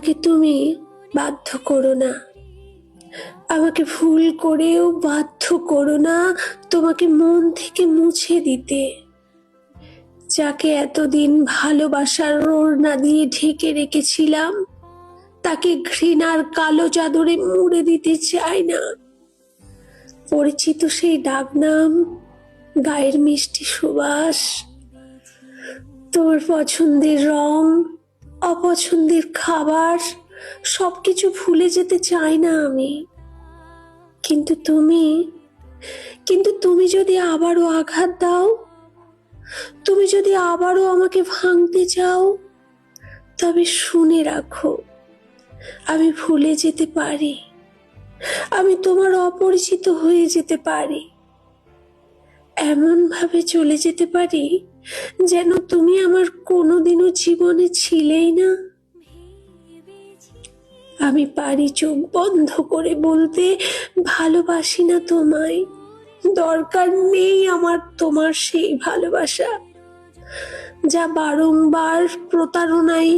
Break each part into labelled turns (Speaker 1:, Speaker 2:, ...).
Speaker 1: আমাকে তুমি বাধ্য করো না, আমাকে ভুল করেও বাধ্য করো না তোমাকে মন থেকে মুছে দিতে। যাকে এতদিন ভালোবাসার ওড়না দিয়ে ঢেকে রেখেছিলাম, তাকে ঘৃণার কালো চাদরে মুড়ে দিতে চাই না। পরিচিত সেই ডাকনাম, গায়ের মিষ্টি সুবাস, তোর পছন্দের রং, অপছন্দের খাবার, সবকিছু ভুলে যেতে চাই না আমি। কিন্তু তুমি যদি আবারও আঘাত দাও, তুমি যদি আবারও আমাকে ভাঙতে চাও, তবে শুনে রাখো, আমি ভুলে যেতে পারি, আমি তোমার অপরিচিত হয়ে যেতে পারি, এমন ভাবে চলে যেতে পারি যেন তুমি আমার কোনোদিনও জীবনে ছিলেই না। আমি পারি চোখ বন্ধ করে বলতে, ভালোবাসি না তোমায়, দরকার নেই আমার তোমার সেই ভালোবাসা যা বারংবার প্রতারণায়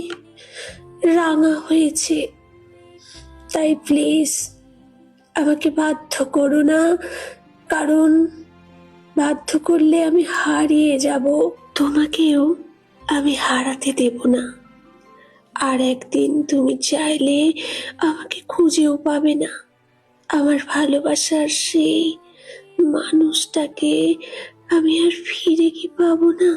Speaker 1: রাঙা হয়েছে। তাই প্লিজ আমাকে বাধ্য করো না, কারণ বাধ্য করলে আমি হারিয়ে যাব, তোমাকেও আমি হারাতে দেব না। আর একদিন তুমি চাইলে আমাকে খুঁজেও পাবে না, আমার ভালোবাসার সেই মানুষটাকে আমি আর ফিরে কি পাবো না।